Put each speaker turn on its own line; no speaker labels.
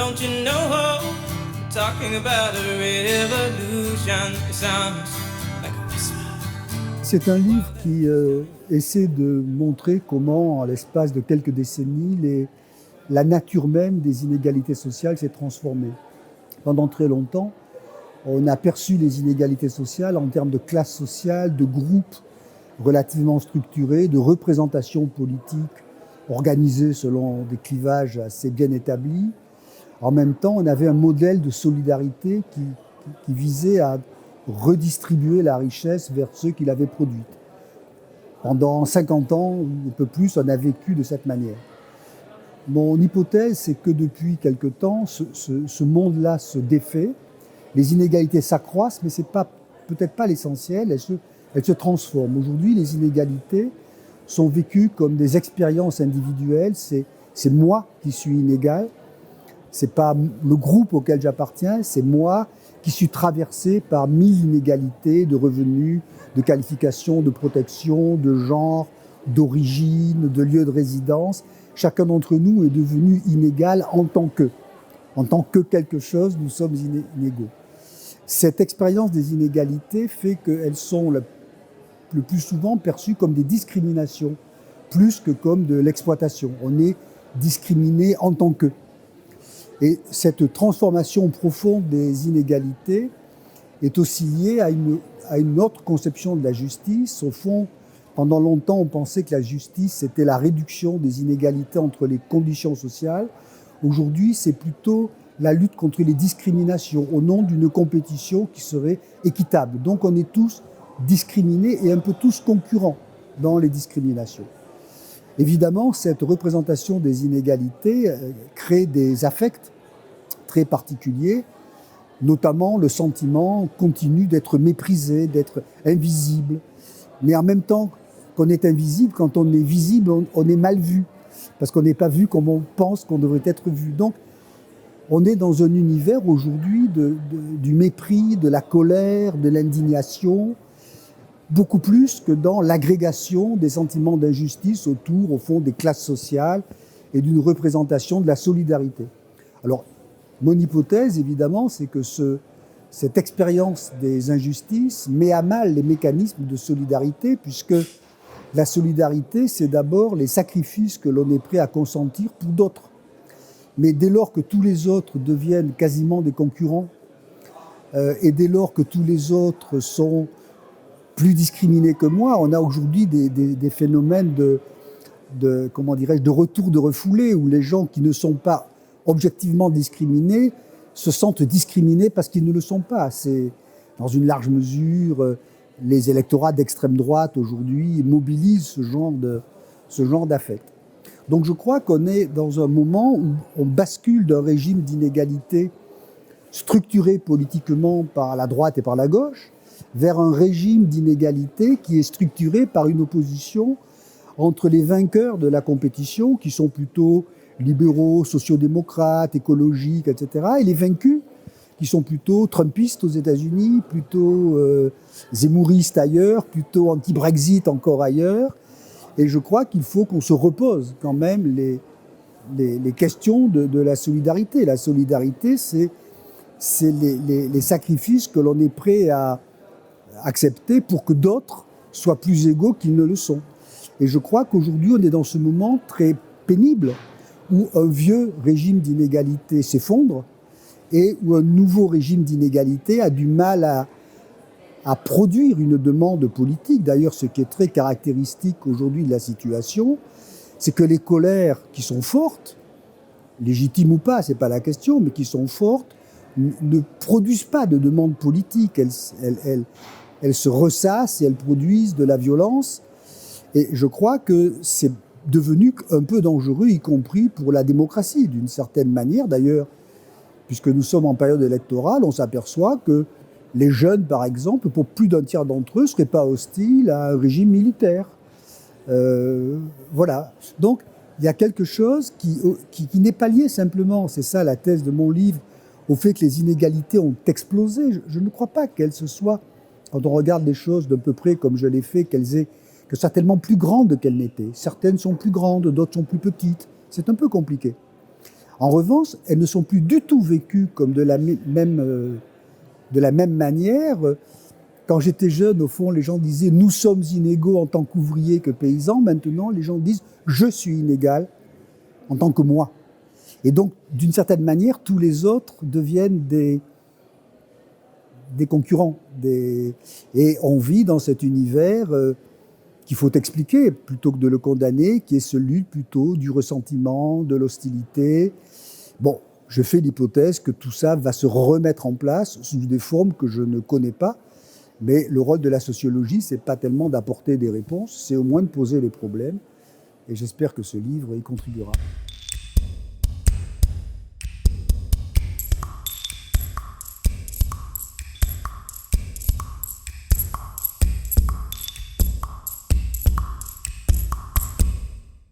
Don't you know, talking about a revolution, it sounds like a whisper.
C'est un livre qui essaie de montrer comment, à l'espace de quelques décennies, la nature même des inégalités sociales s'est transformée. Pendant très longtemps, on a perçu les inégalités sociales en termes de classe sociale, de groupes relativement structurés, de représentation politique organisée selon des clivages assez bien établis. En même temps, on avait un modèle de solidarité qui visait à redistribuer la richesse vers ceux qui l'avaient produite. Pendant 50 ans, ou un peu plus, on a vécu de cette manière. Mon hypothèse, c'est que depuis quelque temps, ce monde-là se défait. Les inégalités s'accroissent, mais ce n'est peut-être pas l'essentiel, elles se transforment. Aujourd'hui, les inégalités sont vécues comme des expériences individuelles. C'est moi qui suis inégal, ce n'est pas le groupe auquel j'appartiens, c'est moi qui suis traversé par 1000 inégalités de revenus, de qualifications, de protection, de genre, d'origine, de lieu de résidence. Chacun d'entre nous est devenu inégal en tant que quelque chose, nous sommes inégaux. Cette expérience des inégalités fait qu'elles sont le plus souvent perçues comme des discriminations, plus que comme de l'exploitation. On est discriminé en tant que. Et cette transformation profonde des inégalités est aussi liée à une autre conception de la justice. Au fond, pendant longtemps, on pensait que la justice, c'était la réduction des inégalités entre les conditions sociales. Aujourd'hui, c'est plutôt la lutte contre les discriminations au nom d'une compétition qui serait équitable. Donc on est tous discriminés et un peu tous concurrents dans les discriminations. Évidemment, cette représentation des inégalités crée des affects très particuliers, notamment le sentiment continu d'être méprisé, d'être invisible. Mais en même temps qu'on est invisible, quand on est visible, on est mal vu, parce qu'on n'est pas vu comme on pense qu'on devrait être vu. Donc, on est dans un univers aujourd'hui du mépris, de la colère, de l'indignation, beaucoup plus que dans l'agrégation des sentiments d'injustice autour, au fond, des classes sociales et d'une représentation de la solidarité. Alors, mon hypothèse, évidemment, c'est que cette expérience des injustices met à mal les mécanismes de solidarité, puisque la solidarité, c'est d'abord les sacrifices que l'on est prêt à consentir pour d'autres. Mais dès lors que tous les autres deviennent quasiment des concurrents, et dès lors que tous les autres sont plus discriminés que moi, on a aujourd'hui des phénomènes de retour de refoulés, où les gens qui ne sont pas objectivement discriminés se sentent discriminés parce qu'ils ne le sont pas. C'est, dans une large mesure, les électorats d'extrême droite aujourd'hui mobilisent ce genre d'affect. Donc je crois qu'on est dans un moment où on bascule d'un régime d'inégalité structuré politiquement par la droite et par la gauche vers un régime d'inégalité qui est structuré par une opposition entre les vainqueurs de la compétition, qui sont plutôt libéraux, sociodémocrates, écologiques, etc., et les vaincus, qui sont plutôt trumpistes aux États-Unis, plutôt zémouristes ailleurs, plutôt anti-Brexit encore ailleurs. Et je crois qu'il faut qu'on se repose quand même les questions de la solidarité. La solidarité, c'est les sacrifices que l'on est prêt à accepter pour que d'autres soient plus égaux qu'ils ne le sont. Et je crois qu'aujourd'hui, on est dans ce moment très pénible où un vieux régime d'inégalité s'effondre et où un nouveau régime d'inégalité a du mal à produire une demande politique. D'ailleurs, ce qui est très caractéristique aujourd'hui de la situation, c'est que les colères qui sont fortes, légitimes ou pas, c'est pas la question, mais qui sont fortes, ne produisent pas de demande politique. Elles se ressassent et elles produisent de la violence. Et je crois que c'est devenu un peu dangereux, y compris pour la démocratie, d'une certaine manière. D'ailleurs, puisque nous sommes en période électorale, on s'aperçoit que les jeunes, par exemple, pour plus d'un tiers d'entre eux, ne seraient pas hostiles à un régime militaire. Voilà. Donc, il y a quelque chose qui n'est pas lié simplement, c'est ça la thèse de mon livre, au fait que les inégalités ont explosé. Je ne crois pas qu'elles se soient, quand on regarde les choses d'un peu près comme je l'ai fait, que soient tellement plus grandes qu'elles n'étaient. Certaines sont plus grandes, d'autres sont plus petites. C'est un peu compliqué. En revanche, elles ne sont plus du tout vécues comme de la même manière. Quand j'étais jeune, au fond, les gens disaient « nous sommes inégaux en tant qu'ouvriers que paysans ». Maintenant, les gens disent « je suis inégal en tant que moi ». Et donc, d'une certaine manière, tous les autres deviennent des concurrents. Et on vit dans cet univers qu'il faut expliquer plutôt que de le condamner, qui est celui plutôt du ressentiment, de l'hostilité. Bon, je fais l'hypothèse que tout ça va se remettre en place sous des formes que je ne connais pas. Mais le rôle de la sociologie, c'est pas tellement d'apporter des réponses, c'est au moins de poser les problèmes. Et j'espère que ce livre y contribuera.